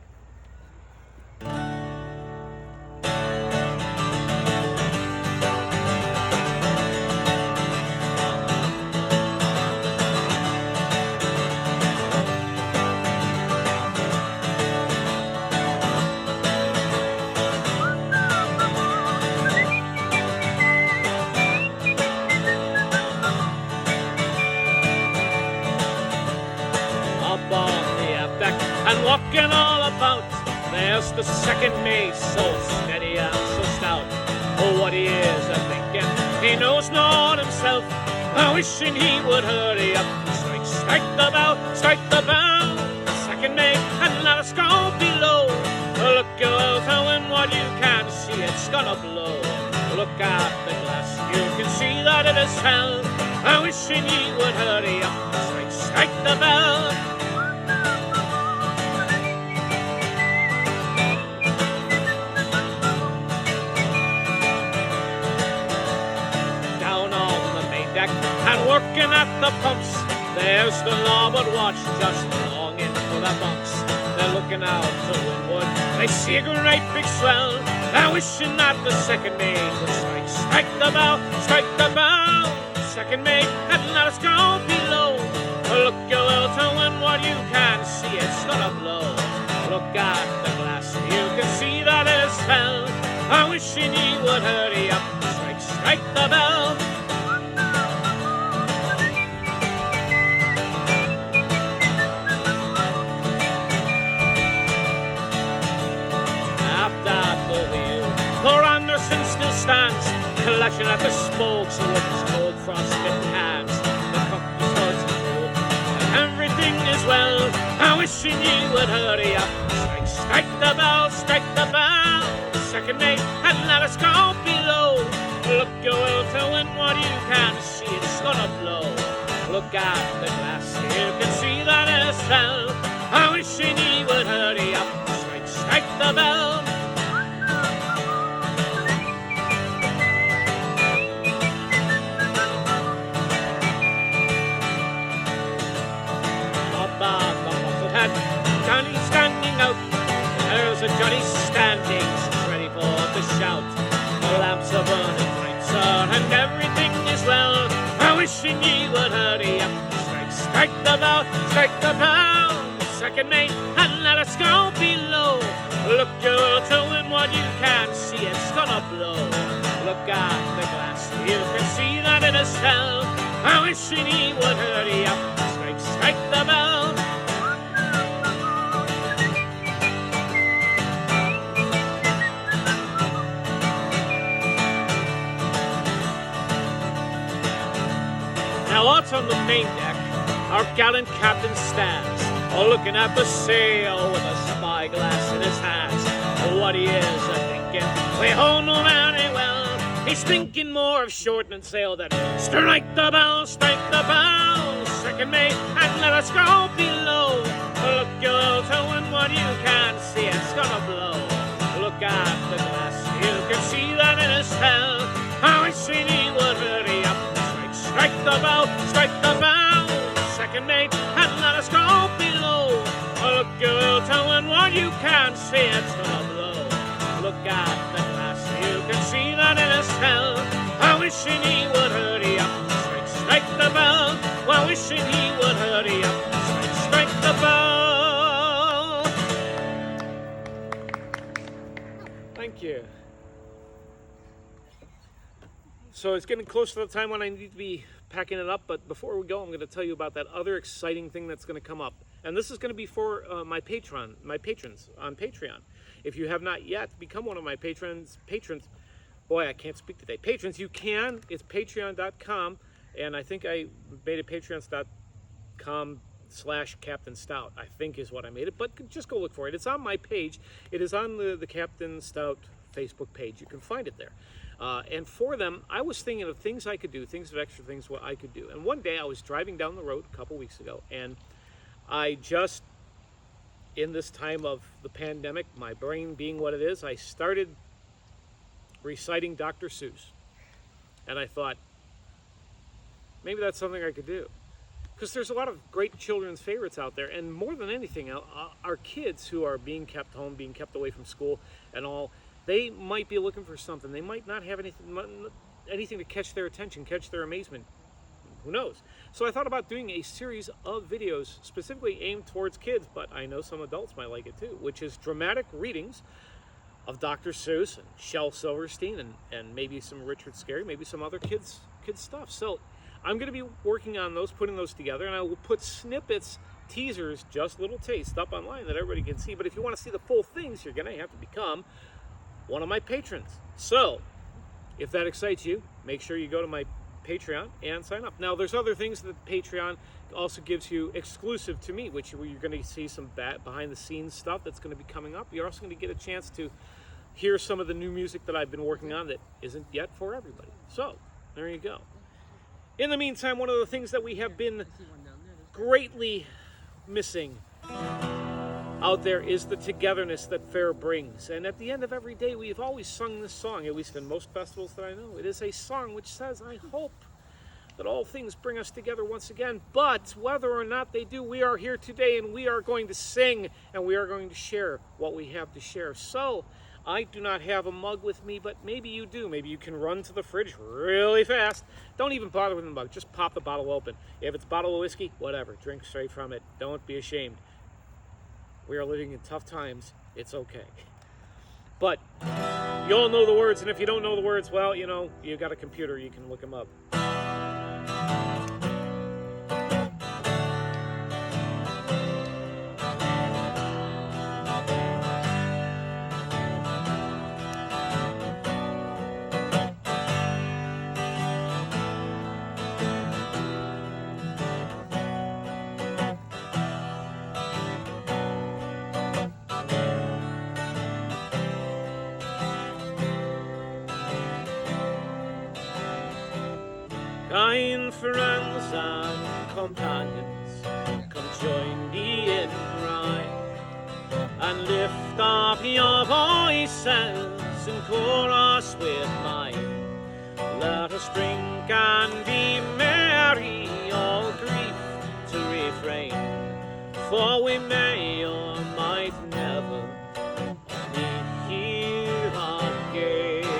And walking all about, there's the second mate, so steady and so stout. Oh, what he is a-thinking, he knows not himself, wishing he would hurry up. Strike the bow, strike the bow, the second mate, and let us go below. Look out and what you can see, it's gonna blow. Look at the glass, you can see that it is hell, wishing he would hurry up. Strike the bell. And working at the pumps, there's the larboard watch just longing for the bunks. They're looking out to windward, they see a great big swell, they're wishing that the second mate would strike the bow, strike the bow, second mate, and let us go below. Look out to windward, you can see it's gonna blow. Look at the glass, you can see that it's hell, I'm wishing he would hurry up, strike the bell. Stands, clutching at the spokes with his cold frosted hands. The compass was cold, and everything is well. I'm wishing you would hurry up. Strike the bell, strike the bell. Second mate. Look out the glass, you can see that it's hell. I wishing he would hurry up, strike the bell. About the buckled hat, Johnny standing out. There's a Johnny standing, ready for the shout. The lamps are burning bright, sir, and everything is well. I wishing ye would hurry up, strike the bell, strike the bell. Second mate, and let us go below. Look out to windward, you can see it's gonna blow. Look out the glass, you can see that it is hell. I wishing ye would hurry up, strike the bell. Now out on the main deck, our gallant captain stands, looking at the sail with a spyglass in his hands. What he is a-thinking, we all know very well. He's thinking more of shortening sail than strike the bell, strike the bell. Second mate, and let us go below. Look out to windward, you can see it's gonna blow. Look at the glass, you can see that it is hell. I wish he would hurry up, strike the bell, strike the bell. Second mate, and let us go below. Look out to windward, you can see it's gonna blow. Look at the glass, you can see that it is hell. I wishing he would hurry up, strike the bell. Well, wishing he would hurry up, strike the bell. Thank you. So it's getting close to the time when I need to be packing it up, but before we go, I'm going to tell you about that other exciting thing that's going to come up. And this is going to be for my patrons on Patreon. If you have not yet become one of my patrons, boy, I can't speak today. Patrons, you can. It's patreon.com, and I think I made it patreons.com/Captain Stout, I think is what I made it, but just go look for it. It's on my page. It is on the Captain Stout Facebook page. You can find it there. And for them, I was thinking of things I could do, extra things what I could do. And one day I was driving down the road a couple weeks ago, and I just, in this time of the pandemic, my brain being what it is, I started reciting Dr. Seuss. And I thought, maybe that's something I could do. Because there's a lot of great children's favorites out there, and more than anything, our kids who are being kept home, being kept away from school and all, they might be looking for something. They might not have anything to catch their attention, catch their amazement. Who knows? So I thought about doing a series of videos specifically aimed towards kids, but I know some adults might like it too, which is dramatic readings of Dr. Seuss and Shel Silverstein and maybe some Richard Scarry, maybe some other kids stuff. So I'm going to be working on those, putting those together, and I will put snippets, teasers, just little taste up online that everybody can see. But if you want to see the full things, you're going to have to become one of my patrons. So if that excites you, make sure you go to my Patreon and sign up. Now there's other things that Patreon also gives you exclusive to me, which you're going to see some behind the scenes stuff that's going to be coming up. You're also going to get a chance to hear some of the new music that I've been working on that isn't yet for everybody. So there you go. In the meantime, one of the things that we have been greatly missing out there is the togetherness that fair brings. And at the end of every day, we've always sung this song, at least in most festivals that I know. It is a song which says, I hope that all things bring us together once again. But whether or not they do, we are here today and we are going to sing and we are going to share what we have to share. So I do not have a mug with me, but maybe you do. Maybe you can run to the fridge really fast. Don't even bother with the mug. Just pop the bottle open. If it's a bottle of whiskey, whatever. Drink straight from it. Don't be ashamed. We are living in tough times. It's okay. But you all know the words, and if you don't know the words, well, you know, you got a computer. You can look them up. Kind friends and companions, come join me in rhyme, and lift up your voices in chorus with mine. Let us drink and be merry, all grief to refrain, for we may or might never meet here again.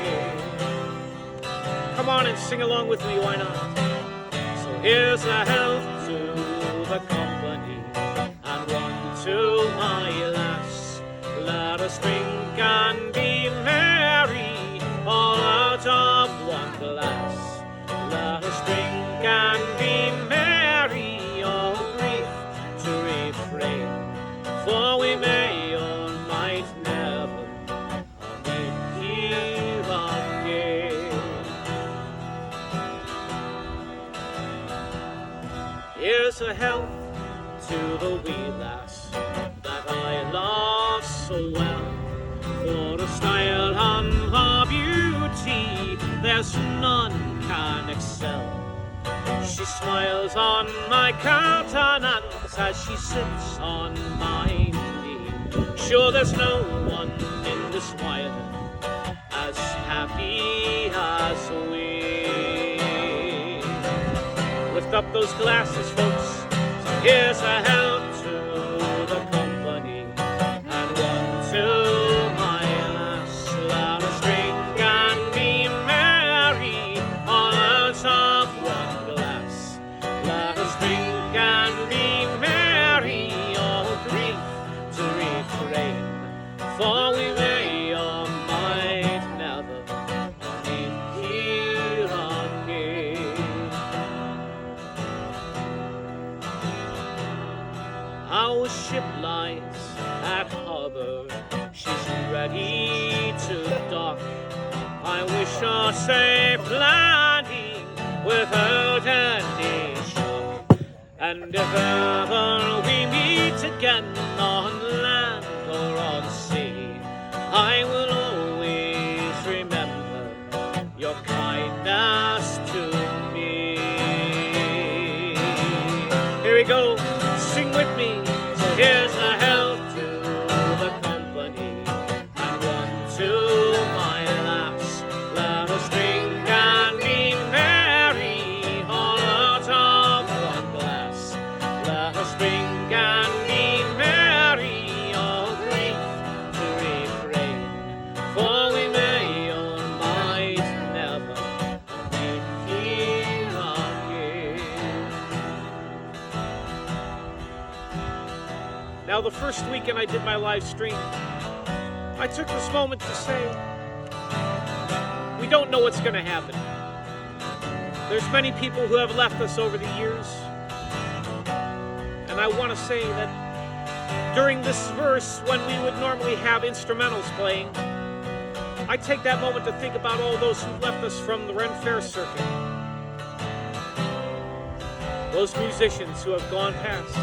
Come on and sing along with me, why not? So here's a health to the company, and one to my lass. Let us drink and be merry, all out of one glass. Let us drink and be merry, all grief to refrain, for we may or might never meet here again. Here's a health to the wee lass that I love so well, for the style and her beauty there's none can excel. She smiles on my countenance as she sits on my knee. Sure there's no one in this wide as happy as we. Lift up those glasses, folks. So here's a health to the company, and one to my lass. Let us drink and be merry, all out of one glass. Let us drink and be merry, all grief to refrain, for we may or might never meet here again. Our ship lies at harbor, she's ready to dock. I wish her safe landing without any shock. And if ever we meet again on land or on sea, I will always remember your kindness to me. Here we go, sing with me. So here's a health to the company, and one to my lass. Let us drink and be merry, all out of one glass. Let us drink and be merry, all grief to refrain, for we may or might never meet here again. Now, the first weekend I did my live stream, I took this moment to say, we don't know what's going to happen. There's many people who have left us over the years, and I want to say that during this verse, when we would normally have instrumentals playing, I take that moment to think about all those who left us from the Ren Fair circuit. Those musicians who have gone past.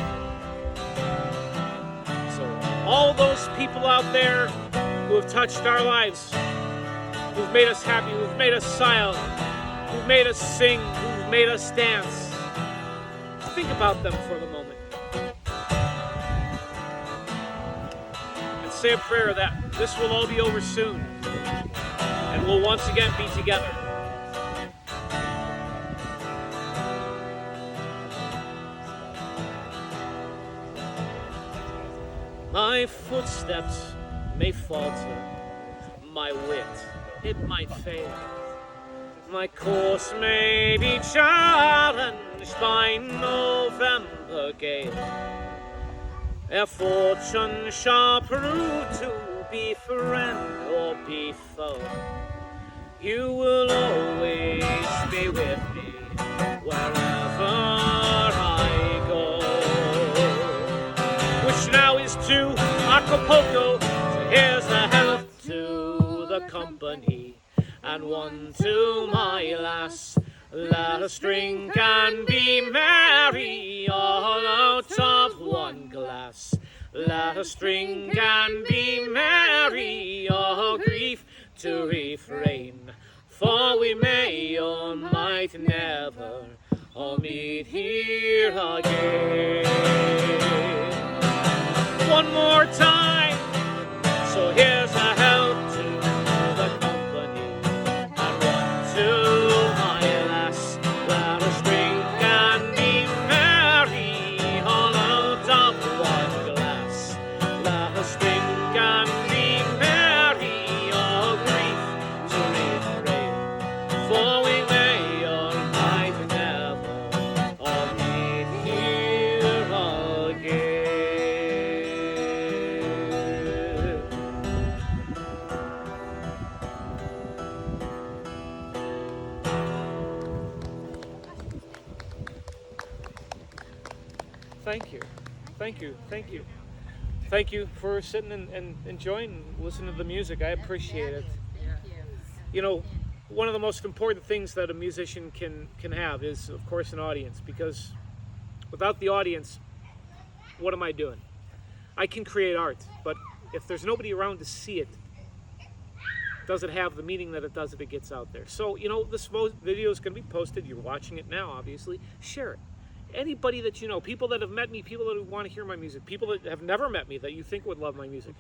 So all those people out there who have touched our lives, who've made us happy, who've made us silent, who've made us sing, who've made us dance, think about them for the moment. And say a prayer that this will all be over soon, and we'll once again be together. My footsteps may falter, my wit, it might fail. My course may be challenged by November gale. Ere fortune shall prove to be friend or be foe, you will always be with me wherever I go. Which now is to Acapulco, so here's a health to the company, and one to my lass. Let us drink and be merry, all out of one glass. Let us drink and be merry, all grief to refrain, for we may or might never I'll meet here again. One more time. So here's a health to the company, and one to my lass. Let us drink and be merry, all out of one glass. Let us drink and be merry, all grief to refrain, for we may all fight never, all meet here again. Thank you. Thank you. Thank you. Thank you for sitting and enjoying, listening to the music. I appreciate it. You know, one of the most important things that a musician can have is, of course, an audience, because without the audience, what am I doing? I can create art, but if there's nobody around to see it, does it have the meaning that it does if it gets out there? So, you know, this video is going to be posted. You're watching it now, obviously. Share it. Anybody that you know, people that have met me, people that want to hear my music, people that have never met me that you think would love my music,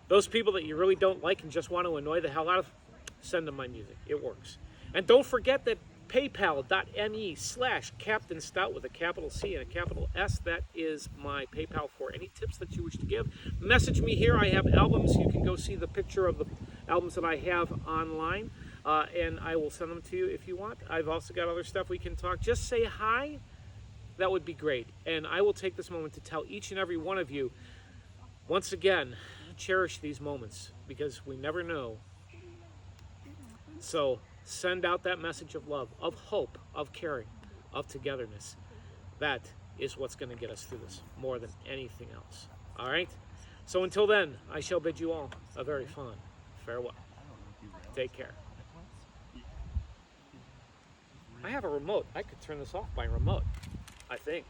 those people that you really don't like and just want to annoy the hell out of, send them my music. It works. And don't forget that paypal.me/Captain Stout with a capital C and a capital S. That is my PayPal for any tips that you wish to give. Message me here. I have albums. You can go see the picture of the albums that I have online, and I will send them to you if you want. I've also got other stuff we can talk. Just say hi. That would be great. And I will take this moment to tell each and every one of you, once again, cherish these moments, because we never know. So send out that message of love, of hope, of caring, of togetherness. That is what's going to get us through this more than anything else. All right? So until then, I shall bid you all a very fond farewell. Take care. I have a remote. I could turn this off by remote, I think.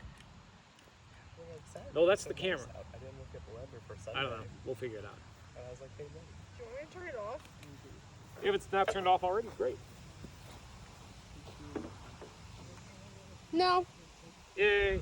No, that's the camera. I didn't look at the weather for Sunday. I don't know. We'll figure it out. And I was like, hey, buddy. Do you want me to turn it off? If it's not turned off already, great. No. Yay.